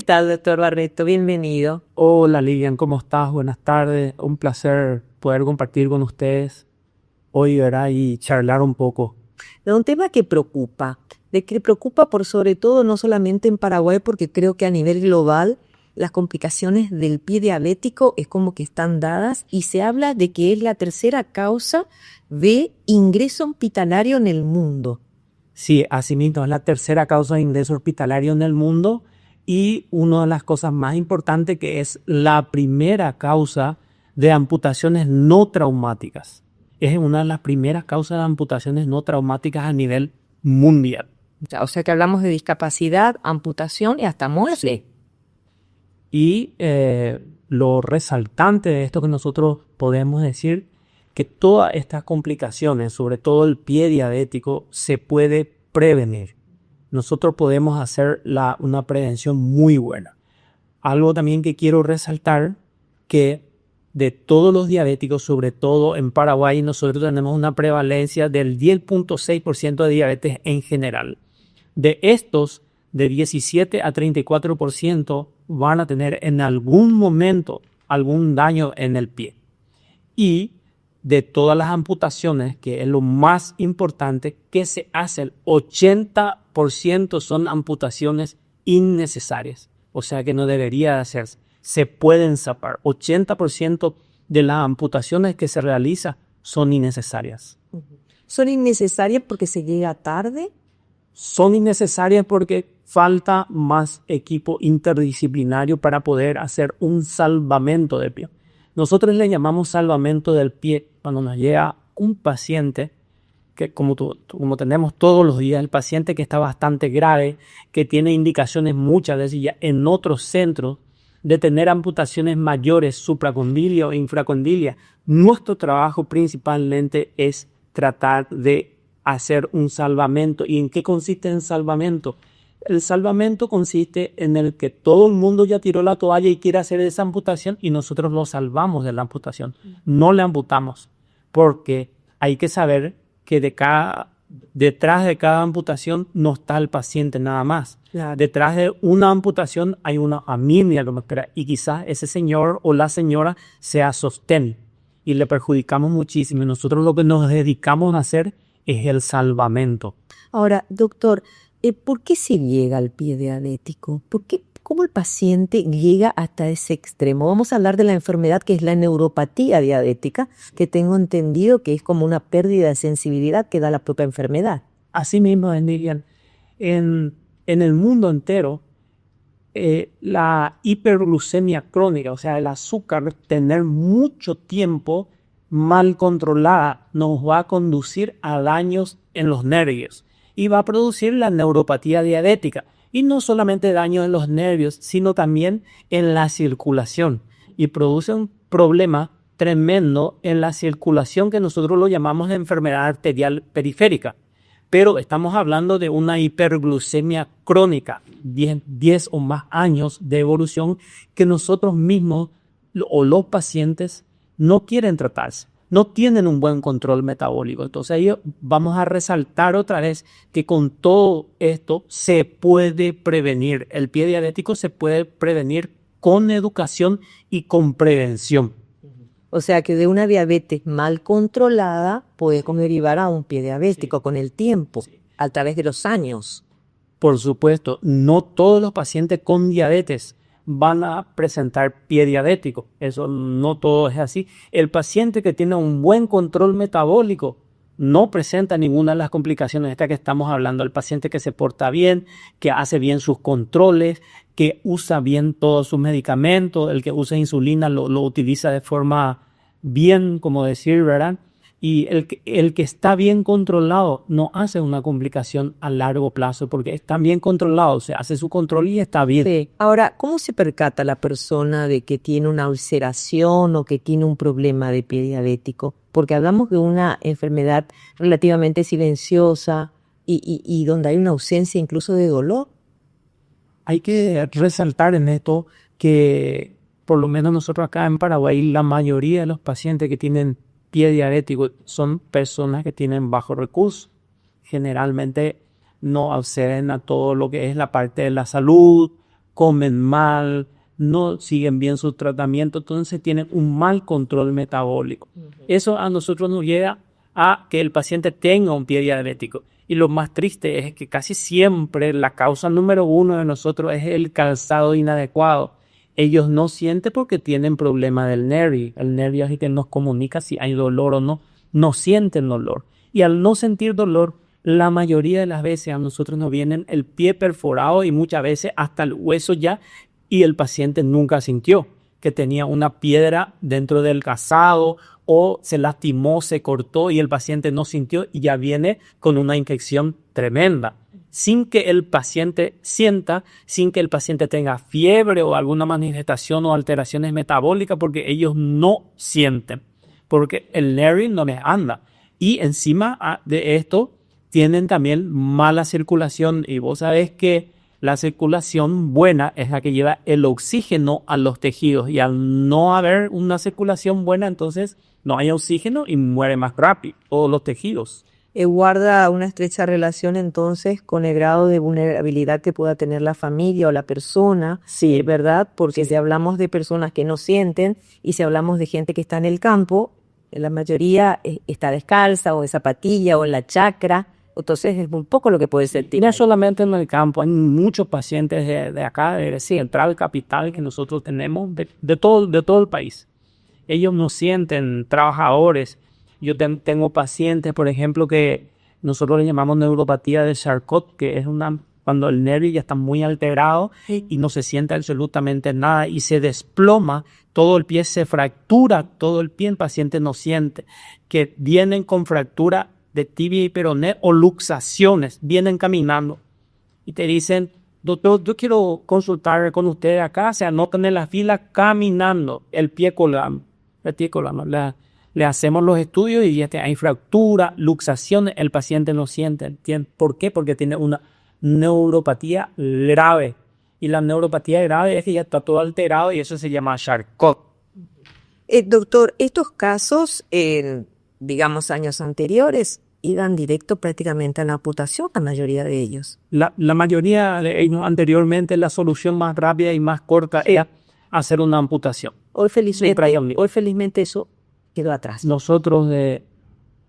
¿Qué tal, doctor Barreto? Bienvenido. Hola Lilian, ¿cómo estás? Buenas tardes. Un placer poder compartir con ustedes hoy, ¿verdad? Y charlar un poco. De un tema que preocupa, de que preocupa por sobre todo no solamente en Paraguay, porque creo que a nivel global las complicaciones del pie diabético es como que están dadas y se habla de que es la tercera causa de ingreso hospitalario en el mundo. Sí, asimismo, es la tercera causa de ingreso hospitalario en el mundo y una de las cosas más importantes que es la primera causa de amputaciones no traumáticas. Es una de las primeras causas de amputaciones no traumáticas a nivel mundial. O sea que hablamos de discapacidad, amputación y hasta muerte. Y lo resaltante de esto que nosotros podemos decir que todas estas complicaciones, sobre todo el pie diabético, se puede prevenir. Nosotros podemos hacer una prevención muy buena. Algo también que quiero resaltar, que de todos los diabéticos, sobre todo en Paraguay, nosotros tenemos una prevalencia del 10.6% de diabetes en general. De estos, de 17 a 34% van a tener en algún momento algún daño en el pie. Y de todas las amputaciones, que es lo más importante, que se hace, el 80% son amputaciones innecesarias. O sea que no debería de hacerse. Se pueden zapar. 80% de las amputaciones que se realizan son innecesarias. ¿Son innecesarias porque se llega tarde? Son innecesarias porque falta más equipo interdisciplinario para poder hacer un salvamento de pie. Nosotros le llamamos salvamento del pie cuando nos llega un paciente que como tenemos todos los días, el paciente que está bastante grave, que tiene indicaciones muchas veces ya en otros centros de tener amputaciones mayores, supracondilia o infracondilia. Nuestro trabajo principalmente es tratar de hacer un salvamento. ¿Y en qué consiste el salvamento? El salvamento consiste en el que todo el mundo ya tiró la toalla y quiere hacer esa amputación y nosotros lo salvamos de la amputación. No le amputamos porque hay que saber que detrás de cada amputación no está el paciente nada más. Claro. Detrás de una amputación hay una familia que me espera y quizás ese señor o la señora sea sostén y le perjudicamos muchísimo. Nosotros lo que nos dedicamos a hacer es el salvamento. Ahora, doctor, ¿por qué se llega al pie diabético? ¿Cómo el paciente llega hasta ese extremo? Vamos a hablar de la enfermedad que es la neuropatía diabética, que tengo entendido que es como una pérdida de sensibilidad que da la propia enfermedad. Así mismo, Miriam, en el mundo entero, la hiperglucemia crónica, o sea, el azúcar, tener mucho tiempo mal controlada, nos va a conducir a daños en los nervios y va a producir la neuropatía diabética. Y no solamente daño en los nervios, sino también en la circulación. Y produce un problema tremendo en la circulación que nosotros lo llamamos de enfermedad arterial periférica. Pero estamos hablando de una hiperglucemia crónica, 10 o más años de evolución que nosotros mismos o los pacientes no quieren tratarse. No tienen un buen control metabólico. Entonces ahí vamos a resaltar otra vez que con todo esto se puede prevenir. El pie diabético se puede prevenir con educación y con prevención. O sea que de una diabetes mal controlada puede derivar a un pie diabético con el tiempo, a través de los años. Por supuesto, no todos los pacientes con diabetes van a presentar pie diabético. Eso no todo es así. El paciente que tiene un buen control metabólico no presenta ninguna de las complicaciones de estas que estamos hablando. El paciente que se porta bien, que hace bien sus controles, que usa bien todos sus medicamentos, el que usa insulina lo utiliza de forma bien, como decir, ¿verdad? Y el que está bien controlado no hace una complicación a largo plazo porque está bien controlado, se hace su control y está bien. Sí. Ahora, ¿cómo se percata la persona de que tiene una ulceración o que tiene un problema de pie diabético? Porque hablamos de una enfermedad relativamente silenciosa y donde hay una ausencia incluso de dolor. Hay que resaltar en esto que por lo menos nosotros acá en Paraguay la mayoría de los pacientes que tienen pie diabético son personas que tienen bajo recurso. Generalmente no acceden a todo lo que es la parte de la salud, comen mal, no siguen bien su tratamiento, entonces tienen un mal control metabólico. Eso a nosotros nos lleva a que el paciente tenga un pie diabético. Y lo más triste es que casi siempre la causa número uno de nosotros es el calzado inadecuado. Ellos no sienten porque tienen problema del nervio. El nervio es el que nos comunica si hay dolor o no. No sienten dolor. Y al no sentir dolor, la mayoría de las veces a nosotros nos vienen el pie perforado y muchas veces hasta el hueso ya, y el paciente nunca sintió que tenía una piedra dentro del calzado o se lastimó, se cortó y el paciente no sintió y ya viene con una infección tremenda. Sin que el paciente sienta, sin que el paciente tenga fiebre o alguna manifestación o alteraciones metabólicas, porque ellos no sienten, porque el nervio no les anda. Y encima de esto tienen también mala circulación, y vos sabés que la circulación buena es la que lleva el oxígeno a los tejidos, y al no haber una circulación buena, entonces no hay oxígeno y muere más rápido todos los tejidos. Guarda una estrecha relación entonces con el grado de vulnerabilidad que pueda tener la familia o la persona, Sí, ¿verdad? Porque si hablamos de personas que no sienten y si hablamos de gente que está en el campo, la mayoría está descalza o de zapatilla o en la chacra, entonces es un poco lo que puede ser. y no solamente en el campo, hay muchos pacientes de acá, de Central Capital, que nosotros tenemos de todo el país. Ellos no sienten, trabajadores. Yo tengo pacientes, por ejemplo, que nosotros le llamamos neuropatía de Charcot, que es cuando el nervio ya está muy alterado y no se siente absolutamente nada y se desploma, todo el pie se fractura, todo el pie el paciente no siente, que vienen con fractura de tibia y peroné o luxaciones, vienen caminando y te dicen: doctor, yo quiero consultar con ustedes acá, se anotan en la fila caminando, el pie colgando. Le hacemos los estudios y hay fractura, luxaciones, el paciente no siente. ¿Por qué? Porque tiene una neuropatía grave. Y la neuropatía grave es que ya está todo alterado y eso se llama Charcot. Doctor, estos casos, digamos, años anteriores, iban directo prácticamente a la amputación, la mayoría de ellos. La mayoría de ellos anteriormente, la solución más rápida y más corta era hacer una amputación. Hoy felizmente eso quedó atrás. Nosotros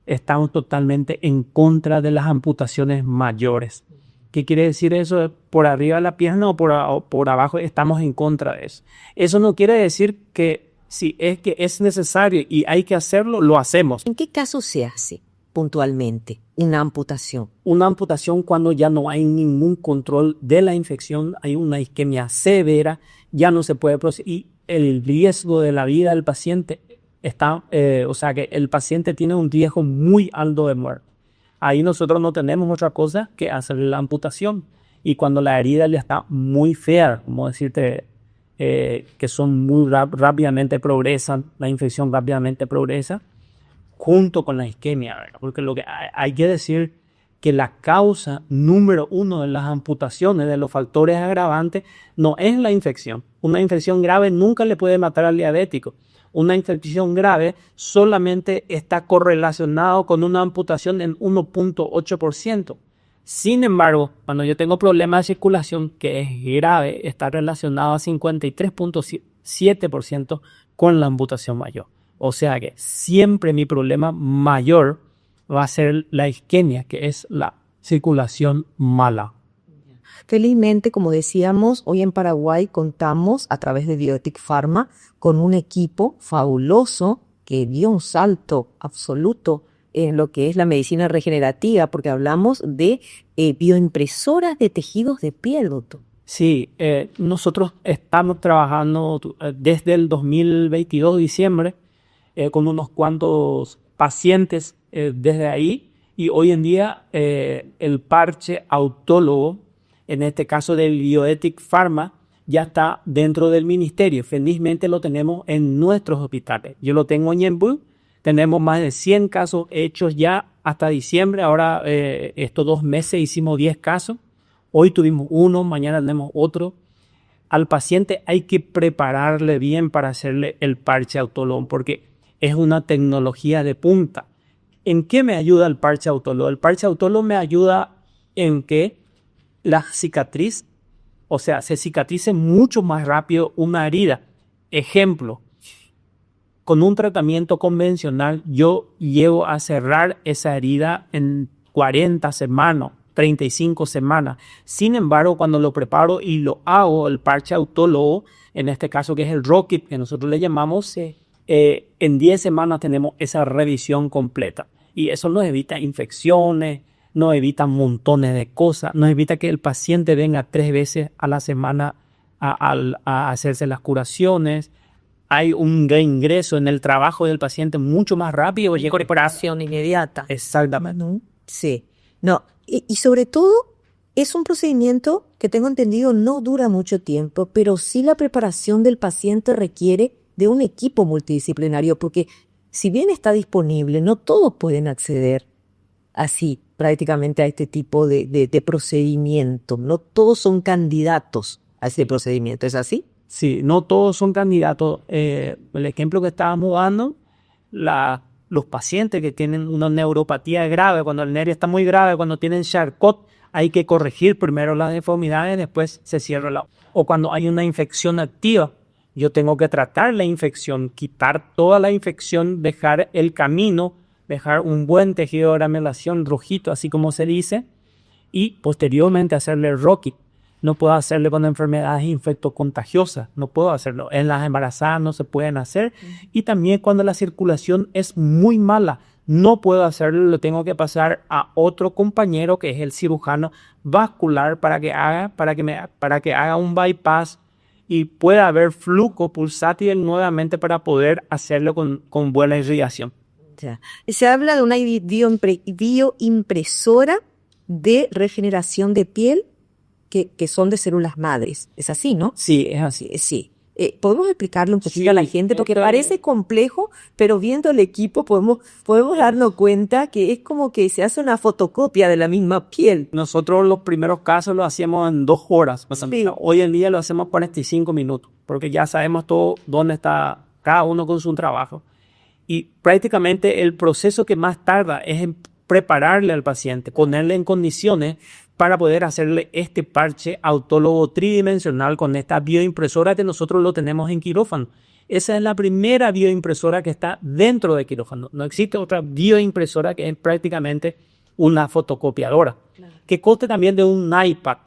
estamos totalmente en contra de las amputaciones mayores. ¿Qué quiere decir eso? Por arriba de la pierna o por abajo, estamos en contra de eso. Eso no quiere decir que si es que es necesario y hay que hacerlo, lo hacemos. ¿En qué caso se hace puntualmente una amputación? Una amputación cuando ya no hay ningún control de la infección, hay una isquemia severa, ya no se puede proceder y el riesgo de la vida del paciente está, o sea que el paciente tiene un riesgo muy alto de muerte. Ahí nosotros no tenemos otra cosa que hacer la amputación. Y cuando la herida ya está muy fea, como decirte, que son muy rápidamente progresan, la infección rápidamente progresa, junto con la isquemia, ¿verdad? Porque lo que hay que decir que la causa número uno de las amputaciones, de los factores agravantes, no es la infección. Una infección grave nunca le puede matar al diabético. Una infección grave solamente está correlacionado con una amputación en 1.8%. Sin embargo, cuando yo tengo problemas de circulación, que es grave, está relacionado a 53.7% con la amputación mayor. O sea que siempre mi problema mayor va a ser la isquemia, que es la circulación mala. Felizmente, como decíamos, hoy en Paraguay contamos a través de Bioetic Pharma con un equipo fabuloso que dio un salto absoluto en lo que es la medicina regenerativa, porque hablamos de bioimpresoras de tejidos de piel, doctor. Sí, nosotros estamos trabajando desde el 2022, diciembre, con unos cuantos pacientes desde ahí, y hoy en día el parche autólogo, en este caso de Bioetic Pharma, ya está dentro del ministerio. Felizmente lo tenemos en nuestros hospitales. Yo lo tengo en Ñemby. Tenemos más de 100 casos hechos ya hasta diciembre. Ahora estos 2 meses hicimos 10 casos. Hoy tuvimos uno, mañana tenemos otro. Al paciente hay que prepararle bien para hacerle el parche autólogo porque es una tecnología de punta. ¿En qué me ayuda el parche autólogo? El parche autólogo me ayuda en que la cicatriz O sea, se cicatrice mucho más rápido una herida. Ejemplo, con un tratamiento convencional yo llego a cerrar esa herida en 40 semanas, 35 semanas. Sin embargo, cuando lo preparo y lo hago, el parche autólogo, en este caso que es el Rockit, que nosotros le llamamos, en 10 semanas tenemos esa revisión completa. Y eso nos evita infecciones, nos evita montones de cosas, nos evita que el paciente venga 3 veces a la semana a hacerse las curaciones. Hay un reingreso en el trabajo del paciente mucho más rápido. Incorporación inmediata. Exactamente. Sí. No, y sobre todo es un procedimiento que tengo entendido no dura mucho tiempo, pero sí la preparación del paciente requiere de un equipo multidisciplinario, porque si bien está disponible, no todos pueden acceder así prácticamente a este tipo de procedimiento. No todos son candidatos a este procedimiento, ¿es así? Sí, no todos son candidatos. El ejemplo que estábamos dando, los pacientes que tienen una neuropatía grave, cuando el nervio está muy grave, cuando tienen Charcot, hay que corregir primero las deformidades, después se cierra la... O cuando hay una infección activa, yo tengo que tratar la infección, quitar toda la infección, dejar el camino, dejar un buen tejido de granulación rojito, así como se dice, y posteriormente hacerle el Rockit. No puedo hacerle con enfermedades infectocontagiosas, no puedo hacerlo. En las embarazadas no se pueden hacer. Y también cuando la circulación es muy mala, no puedo hacerlo, lo tengo que pasar a otro compañero que es el cirujano vascular para que haga un bypass y pueda haber flujo pulsátil nuevamente para poder hacerlo con buena irrigación. Ya. Se habla de una bioimpresora de regeneración de piel que son de células madres. Es así, ¿no? Sí, es así. Sí. ¿Podemos explicarle un poquito a la gente? Porque parece complejo, pero viendo el equipo podemos darnos cuenta que es como que se hace una fotocopia de la misma piel. Nosotros los primeros casos lo hacíamos en 2 horas. Sí. Hoy en día lo hacemos 45 minutos, porque ya sabemos todo dónde está cada uno con su trabajo. Y prácticamente el proceso que más tarda es en prepararle al paciente, ponerle en condiciones para poder hacerle este parche autólogo tridimensional con esta bioimpresora que nosotros lo tenemos en quirófano. Esa es la primera bioimpresora que está dentro de quirófano. No existe otra bioimpresora que es prácticamente una fotocopiadora, que consta también de un iPad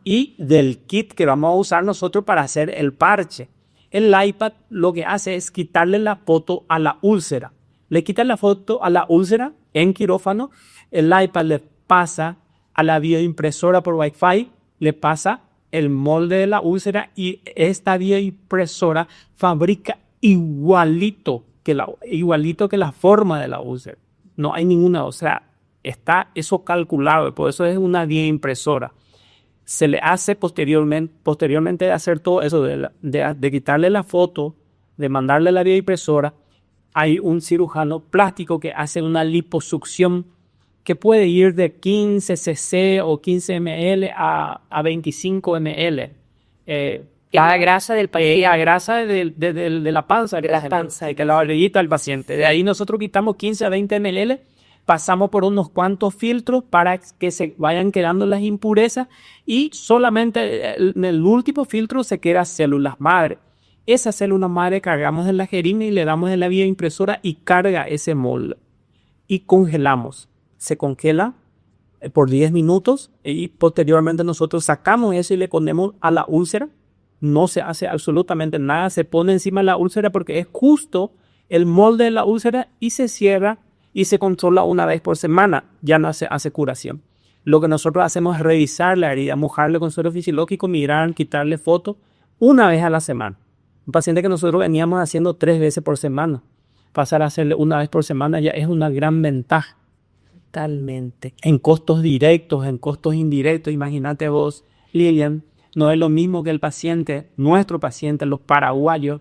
y del kit que vamos a usar nosotros para hacer el parche. El iPad lo que hace es quitarle la foto a la úlcera. Le quita la foto a la úlcera en quirófano, el iPad le pasa a la bioimpresora por Wi-Fi, le pasa el molde de la úlcera y esta bioimpresora fabrica igualito que la forma de la úlcera. No hay ninguna, o sea, está eso calculado, por eso es una bioimpresora. Se le hace posteriormente de hacer todo eso, de quitarle la foto, de mandarle a la bioimpresora, hay un cirujano plástico que hace una liposucción que puede ir de 15 cc o 15 ml a 25 ml. La grasa del paciente. La grasa de la panza, de la barriguita del paciente. De ahí nosotros quitamos 15 a 20 ml, pasamos por unos cuantos filtros para que se vayan quedando las impurezas y solamente en el último filtro se quedan células madre. Esa célula madre cargamos en la jeringa y le damos en la bioimpresora y carga ese molde. Y congelamos. Se congela por 10 minutos y posteriormente nosotros sacamos eso y le ponemos a la úlcera. No se hace absolutamente nada, se pone encima de la úlcera porque es justo el molde de la úlcera y se cierra y se controla una vez por semana. Ya no se hace curación. Lo que nosotros hacemos es revisar la herida, mojarle con suero fisiológico, mirar, quitarle fotos una vez a la semana. Un paciente que nosotros veníamos haciendo 3 veces por semana. Pasar a hacerle una vez por semana ya es una gran ventaja. Totalmente. En costos directos, en costos indirectos, imagínate vos, Lilian, no es lo mismo que el paciente, nuestro paciente, los paraguayos,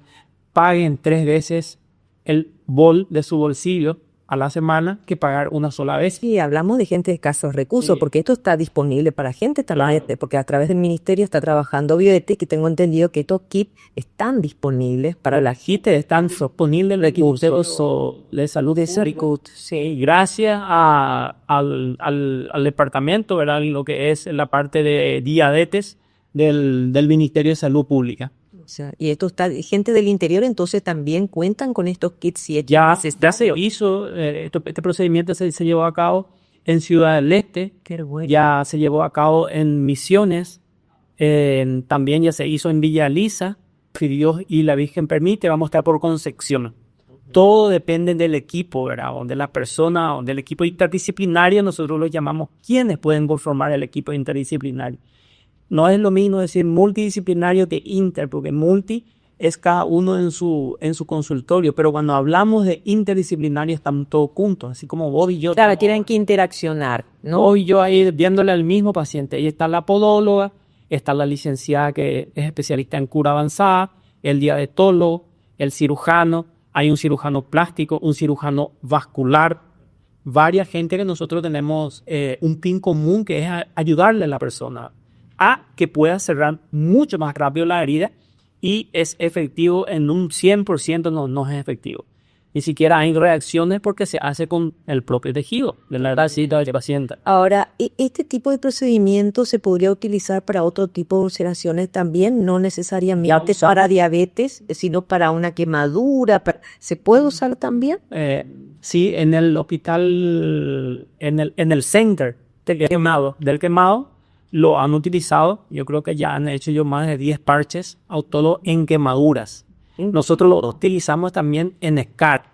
paguen 3 veces el bol de su bolsillo a la semana que pagar una sola vez. Sí, hablamos de gente de escasos recursos, porque esto está disponible para gente talante, porque a través del ministerio está trabajando Bioetic y tengo entendido que estos kits están disponibles para la gente. Están disponibles recursos de salud pública. Sí, gracias al departamento, ¿verdad? Lo que es la parte de diabetes, del Ministerio de Salud Pública. O sea, y esto está, gente del interior entonces también cuentan con estos kits. Si Ya se hizo, este procedimiento se llevó a cabo en Ciudad del Este, ya se llevó a cabo en Misiones, también ya se hizo en Villa Elisa. Si Dios y la Virgen permite, vamos a estar por Concepción. Todo depende del equipo, ¿verdad? O de la persona, o del equipo interdisciplinario, nosotros lo llamamos quienes pueden conformar el equipo interdisciplinario. No es lo mismo decir multidisciplinario que inter, porque multi es cada uno en su consultorio, pero cuando hablamos de interdisciplinario estamos todos juntos, así como vos y yo. Claro, tienen que interaccionar, ¿no? Vos y yo ahí viéndole al mismo paciente. Ahí está la podóloga, está la licenciada que es especialista en cura avanzada, el diabetólogo, el cirujano, hay un cirujano plástico, un cirujano vascular, varias gente que nosotros tenemos un fin común que es ayudarle a la persona a que pueda cerrar mucho más rápido la herida y es efectivo en un 100%, no es efectivo. Ni siquiera hay reacciones porque se hace con el propio tejido de la grasita del paciente. Ahora, ¿este tipo de procedimiento se podría utilizar para otro tipo de ulceraciones también? No necesariamente para diabetes, sino para una quemadura. ¿Se puede usar también? Sí, en el hospital, en el center del quemado, lo han utilizado. Yo creo que ya han hecho más de 10 parches autólogos en quemaduras. Nosotros lo utilizamos también en escaras.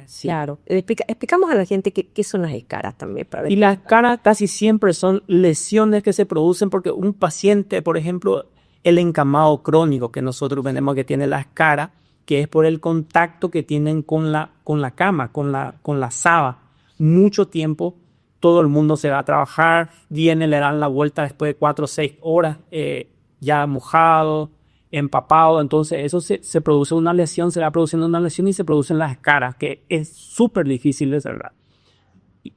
Sí. Claro. Explicamos a la gente qué son las escaras también. Y las escaras casi siempre son lesiones que se producen porque un paciente, por ejemplo, el encamado crónico que nosotros tenemos que tiene la escara, que es por el contacto que tienen con la cama, con la sábana. Mucho tiempo, todo el mundo se va a trabajar, le dan la vuelta después de 4 o 6 horas, ya mojado, empapado, entonces eso se produce una lesión, se va produciendo una lesión y se producen las escaras, que es súper difícil de cerrar.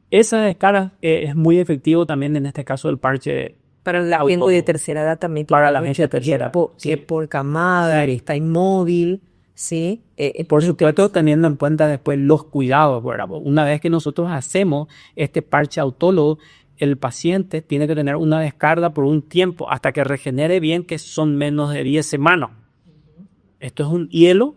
Esa escara es muy efectivo también en este caso del parche. Para la gente de tercera edad también. Para la gente de tercera edad. Sí. Por camada, está inmóvil, ¿sí? Por supuesto, teniendo en cuenta después los cuidados, ¿verdad? Una vez que nosotros hacemos este parche autólogo, el paciente tiene que tener una descarga por un tiempo hasta que regenere bien, que son menos de 10 semanas. Esto es un hielo,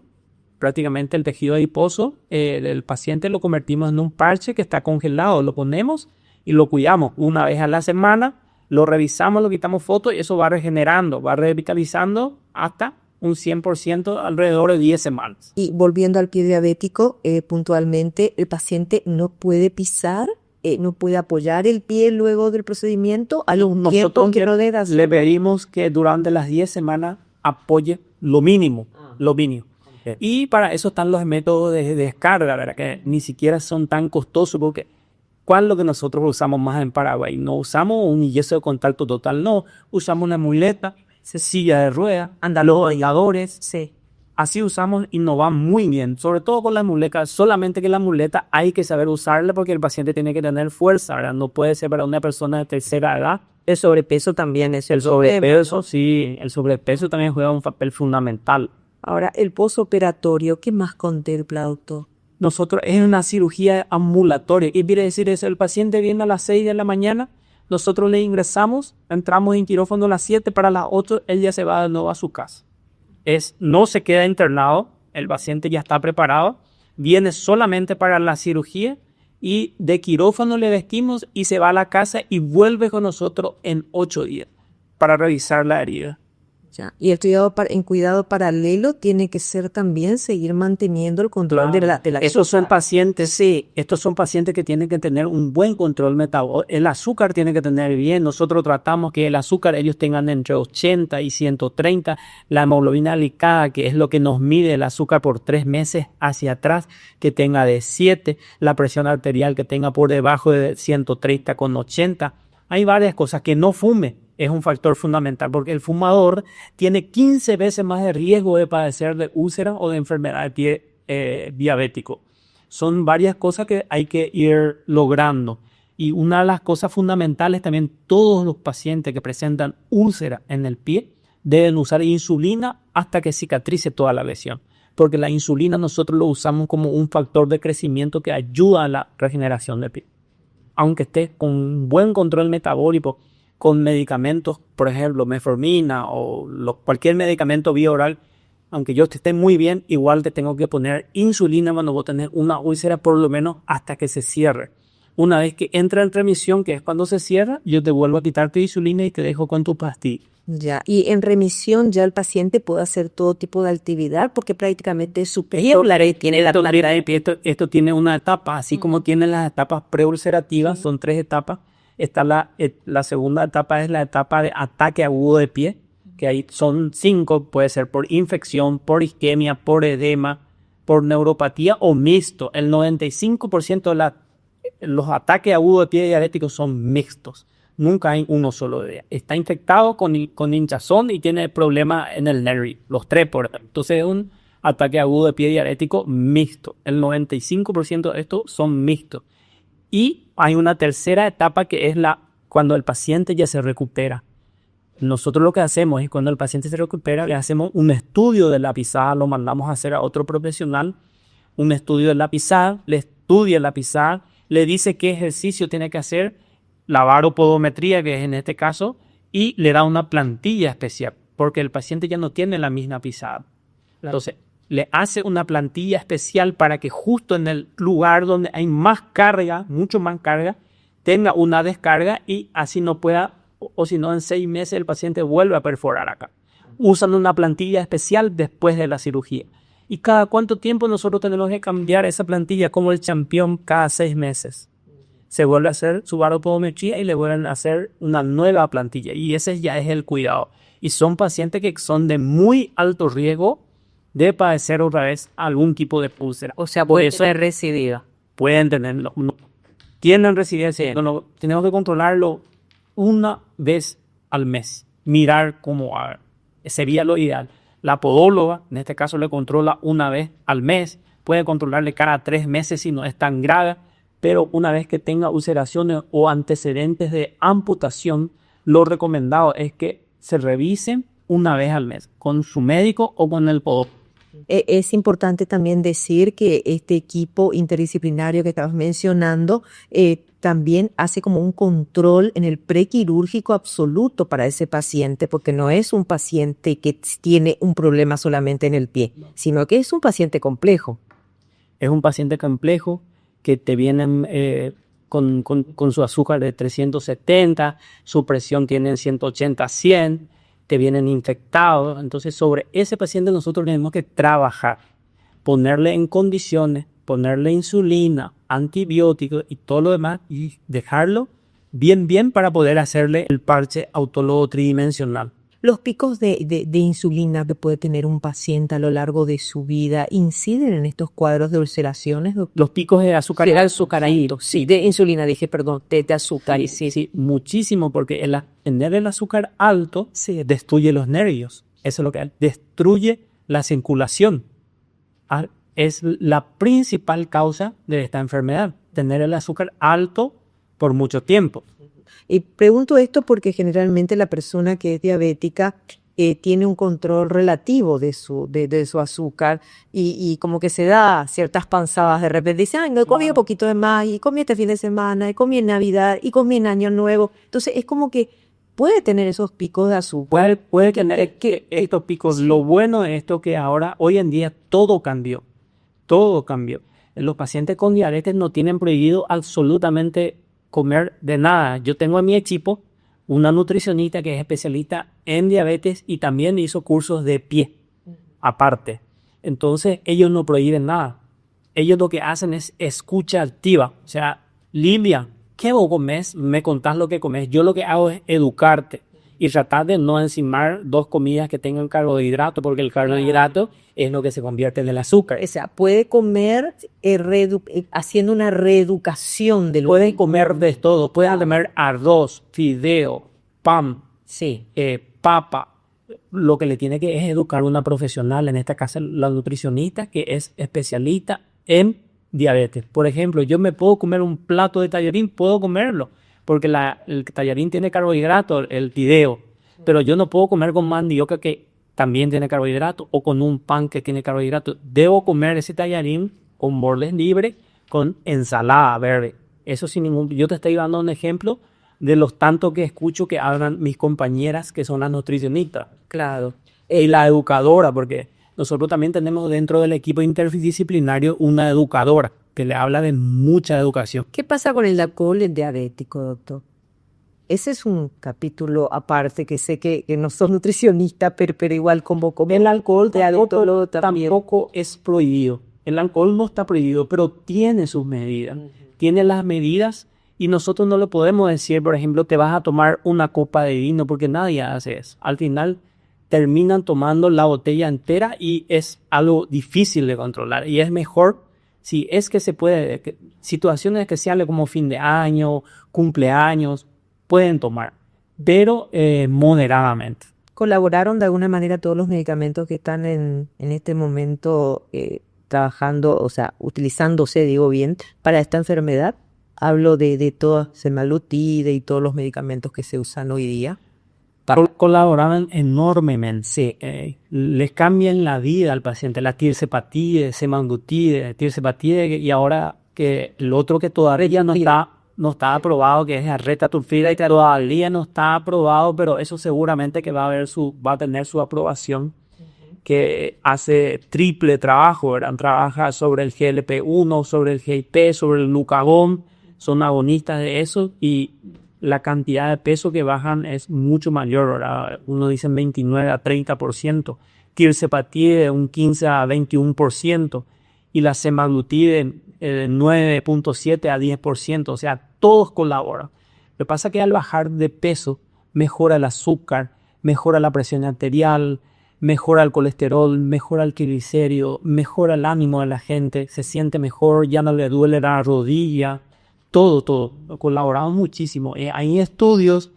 prácticamente el tejido adiposo. El paciente lo convertimos en un parche que está congelado, lo ponemos y lo cuidamos una vez a la semana, lo revisamos, lo quitamos fotos y eso va regenerando, va revitalizando hasta un 100% alrededor de 10 semanas. Y volviendo al pie diabético, puntualmente, el paciente no puede pisar, no puede apoyar el pie luego del procedimiento. Nosotros le pedimos que durante las 10 semanas apoye lo mínimo. Okay. Y para eso están los métodos de descarga, ¿verdad? Que ni siquiera son tan costosos porque ¿cuál es lo que nosotros usamos más en Paraguay? No usamos un yeso de contacto total, no. Usamos una muleta, silla de ruedas, los oigadores. Sí. Así usamos y nos va muy bien, sobre todo con la muleta, solamente que la muleta hay que saber usarla porque el paciente tiene que tener fuerza, ¿verdad? No puede ser para una persona de tercera edad. El sobrepeso también es el sobrepeso, sí, el sobrepeso también juega un papel fundamental. Ahora, el posoperatorio, ¿qué más contempla, doctor? Nosotros es una cirugía ambulatoria. ¿Qué quiere decir eso? El paciente viene a las 6 de la mañana, nosotros le ingresamos, entramos en quirófano a las 7, para las 8 él ya se va de nuevo a su casa. No se queda internado, el paciente ya está preparado, viene solamente para la cirugía y de quirófano le vestimos y se va a la casa y vuelve con nosotros en 8 días para revisar la herida. Ya. Y en cuidado paralelo tiene que ser también seguir manteniendo el control de la Estos son pacientes, sí, estos son pacientes que tienen que tener un buen control metabólico. El azúcar tiene que tener bien. Nosotros tratamos que el azúcar ellos tengan entre 80 y 130. La hemoglobina glicada, que es lo que nos mide el azúcar por 3 meses hacia atrás, que tenga de 7. La presión arterial que tenga por debajo de 130 con 80. Hay varias cosas. Que no fume es un factor fundamental porque el fumador tiene 15 veces más de riesgo de padecer de úlcera o de enfermedad de pie diabético. Son varias cosas que hay que ir logrando. Y una de las cosas fundamentales también, todos los pacientes que presentan úlcera en el pie deben usar insulina hasta que cicatrice toda la lesión. Porque la insulina nosotros lo usamos como un factor de crecimiento que ayuda a la regeneración del pie. Aunque esté con un buen control metabólico, con medicamentos, por ejemplo, metformina o cualquier medicamento vía oral, aunque yo esté muy bien, igual te tengo que poner insulina cuando vos tenés una úlcera por lo menos hasta que se cierre. Una vez que entra en remisión, que es cuando se cierra, yo te vuelvo a quitar tu insulina y te dejo con tu pastilla. Ya, y en remisión ya el paciente puede hacer todo tipo de actividad porque prácticamente su pie tiene la tonalidad de pie. Esto tiene una etapa, así como tiene las etapas preulcerativas, son 3 etapas. Está la segunda etapa, es la etapa de ataque agudo de pie, que ahí son 5, puede ser por infección, por isquemia, por edema, por neuropatía o mixto. El 95% de los ataques agudos de pie diabéticos son mixtos. Nunca hay uno solo de ellos. Está infectado con hinchazón y tiene problema en el nervio. Los 3 por ejemplo. Entonces es un ataque agudo de pie diabético mixto. El 95% de estos son mixtos. Y hay una tercera etapa que es cuando el paciente ya se recupera. Nosotros lo que hacemos es cuando el paciente se recupera, le hacemos un estudio de la pisada, lo mandamos a hacer a otro profesional, un estudio de la pisada, le estudia la pisada, le dice qué ejercicio tiene que hacer, la baropodometría, que es en este caso, y le da una plantilla especial, porque el paciente ya no tiene la misma pisada. Entonces, le hace una plantilla especial para que justo en el lugar donde hay más carga, mucho más carga, tenga una descarga y así no pueda, o si no, en 6 meses el paciente vuelve a perforar acá. Usan una plantilla especial después de la cirugía. ¿Y cada cuánto tiempo nosotros tenemos que cambiar esa plantilla? Como el campeón, cada 6 meses. Se vuelve a hacer su baropodometría y le vuelven a hacer una nueva plantilla. Y ese ya es el cuidado. Y son pacientes que son de muy alto riesgo de padecer otra vez algún tipo de úlcera. O sea, por eso es recidida. Pueden tenerlo. Tienen residencia. No, tenemos que controlarlo una vez al mes. Mirar cómo va. Sería lo ideal. La podóloga, en este caso, le controla una vez al mes. Puede controlarle cada 3 meses si no es tan grave. Pero una vez que tenga ulceraciones o antecedentes de amputación, lo recomendado es que se revisen una vez al mes con su médico o con el podólogo. Es importante también decir que este equipo interdisciplinario que estabas mencionando también hace como un control en el prequirúrgico absoluto para ese paciente, porque no es un paciente que tiene un problema solamente en el pie, sino que es un paciente complejo. Es un paciente complejo que te vienen con su azúcar de 370, su presión tiene 180, 100, te vienen infectados. Entonces, sobre ese paciente nosotros tenemos que trabajar, ponerle en condiciones, ponerle insulina, antibióticos y todo lo demás y dejarlo bien para poder hacerle el parche autólogo tridimensional. Los picos de insulina que puede tener un paciente a lo largo de su vida inciden en estos cuadros de ulceraciones. Los picos de azúcar, sí, de insulina dije, perdón, de azúcar. Sí, muchísimo, porque tener el azúcar alto destruye los nervios. Eso es lo que destruye la circulación. Es la principal causa de esta enfermedad, tener el azúcar alto por mucho tiempo. Y pregunto esto porque generalmente la persona que es diabética tiene un control relativo de su azúcar y como que se da ciertas panzadas de repente. Dice, no, comí un poquito de más y comí este fin de semana y comí en Navidad y comí en Año Nuevo. Entonces es como que puede tener esos picos de azúcar. Puede tener estos picos. Lo bueno es esto que ahora, hoy en día, todo cambió. Todo cambió. Los pacientes con diabetes no tienen prohibido absolutamente comer de nada. Yo tengo en mi equipo una nutricionista que es especialista en diabetes y también hizo cursos de pie aparte. Entonces ellos no prohíben nada. Ellos lo que hacen es escucha activa. O sea, Lilia, ¿qué vos comés? Me contás lo que comés. Yo lo que hago es educarte y tratar de no encimar 2 comidas que tengan carbohidrato, porque el carbohidrato es lo que se convierte en el azúcar. O sea, puede comer haciendo una reeducación de lo Pueden comer de todo. Pueden comer arroz, fideo, pan, papa. Lo que le tiene que es educar una profesional, en este caso la nutricionista, que es especialista en diabetes. Por ejemplo, yo me puedo comer un plato de tallarín, puedo comerlo, porque el tallarín tiene carbohidratos, el fideo, pero yo no puedo comer con mandioca que también tiene carbohidratos o con un pan que tiene carbohidratos. Debo comer ese tallarín con bordes libres, con ensalada verde. Eso sin ningún... Yo te estoy dando un ejemplo de los tantos que escucho que hablan mis compañeras que son las nutricionistas. Claro. Y la educadora, porque nosotros también tenemos dentro del equipo interdisciplinario una educadora que le habla de mucha educación. ¿Qué pasa con el alcohol diabético, doctor? Ese es un capítulo aparte que sé que no sos nutricionista, pero igual convoco. El alcohol tampoco es prohibido. El alcohol no está prohibido, pero tiene sus medidas. Tiene las medidas y nosotros no le podemos decir, por ejemplo, te vas a tomar una copa de vino porque nadie hace eso. Al final terminan tomando la botella entera y es algo difícil de controlar. Y es mejor, si es que se puede, situaciones especiales como fin de año, cumpleaños, pueden tomar, pero moderadamente. ¿Colaboraron de alguna manera todos los medicamentos que están en este momento trabajando, o sea, utilizándose, digo bien, para esta enfermedad? Hablo de toda semaglutide y todos los medicamentos que se usan hoy día. Colaboraban enormemente, sí, les cambian la vida al paciente, la tirzepatide, semaglutide, tirzepatide, y ahora que el otro que todavía no está aprobado, que es la retatrutide, todavía no está aprobado, pero eso seguramente que va a tener su aprobación, que hace triple trabajo, ¿verdad? Trabaja sobre el GLP-1, sobre el GIP, sobre el glucagón, son agonistas de eso y la cantidad de peso que bajan es mucho mayor, ¿verdad? Uno dice 29 a 30%, tirzepatide un 15 a 21% y la semaglutide 9.7 a 10%, o sea, todos colaboran. Lo que pasa es que al bajar de peso mejora el azúcar, mejora la presión arterial, mejora el colesterol, mejora el triglicérido, mejora el ánimo de la gente, se siente mejor, ya no le duele la rodilla, todo, colaboramos muchísimo. Hay estudios,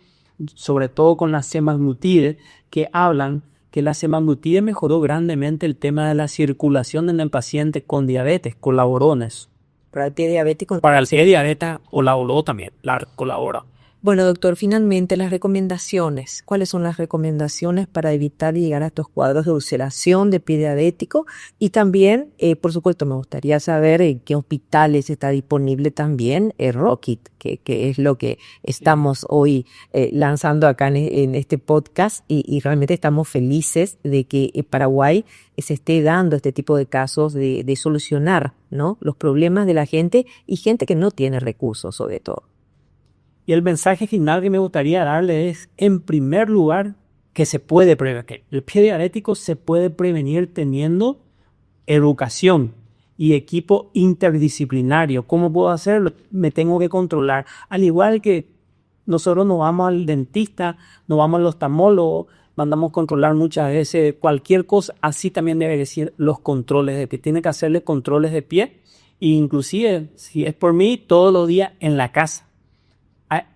sobre todo con la semaglutide, que hablan que la semaglutide mejoró grandemente el tema de la circulación en el paciente con diabetes, colaboró en eso. Para el pie diabético. Para el pie diabetes colaboró también, colabora. Bueno, doctor, finalmente las recomendaciones. ¿Cuáles son las recomendaciones para evitar llegar a estos cuadros de ulceración de pie diabético? Y también, por supuesto, me gustaría saber en qué hospitales está disponible también Rockit, que es lo que estamos hoy lanzando acá en este podcast y realmente estamos felices de que en Paraguay se esté dando este tipo de casos de solucionar, ¿no?, los problemas de la gente y gente que no tiene recursos, sobre todo. Y el mensaje final que me gustaría darle es, en primer lugar, que se puede prevenir. El pie diabético se puede prevenir teniendo educación y equipo interdisciplinario. ¿Cómo puedo hacerlo? Me tengo que controlar. Al igual que nosotros nos vamos al dentista, nos vamos al oftalmólogo, mandamos controlar muchas veces cualquier cosa, así también debe decir los controles de pie. Tiene que hacerle controles de pie, e inclusive, si es por mí, todos los días en la casa.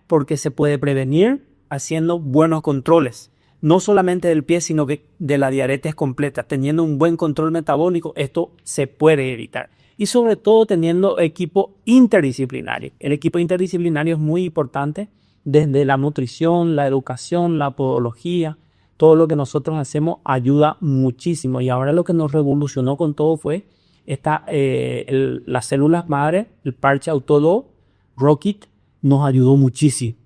Porque se puede prevenir haciendo buenos controles, no solamente del pie, sino que de la diabetes completa. Teniendo un buen control metabólico, esto se puede evitar. Y sobre todo teniendo equipo interdisciplinario. El equipo interdisciplinario es muy importante, desde la nutrición, la educación, la podología. Todo lo que nosotros hacemos ayuda muchísimo. Y ahora lo que nos revolucionó con todo fue las células madre, el parche autólogo, Rockit, nos ayudó muchísimo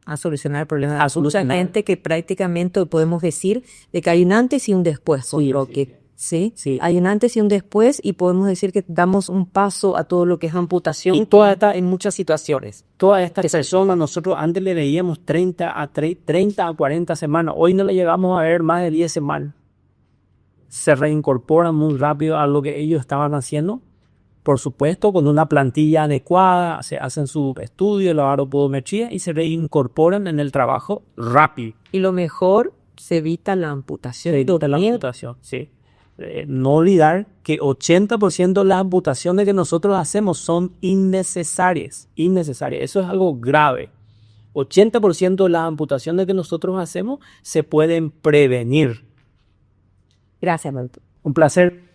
a solucionar el problema. A mucha gente que prácticamente podemos decir de que hay un antes y un después con Rockit. ¿Sí? Hay un antes y un después y podemos decir que damos un paso a todo lo que es amputación y en muchas situaciones. Todas estas personas nosotros antes le veíamos 30 a 40 semanas. Hoy no le llegamos a ver más de 10 semanas. Se reincorporan muy rápido a lo que ellos estaban haciendo. Por supuesto, con una plantilla adecuada, se hacen su estudio, la baropodometría y se reincorporan en el trabajo rápido. Y lo mejor, se evita la amputación. Sí. No olvidar que 80% de las amputaciones que nosotros hacemos son innecesarias. Eso es algo grave. 80% de las amputaciones que nosotros hacemos se pueden prevenir. Gracias, doctor. Un placer.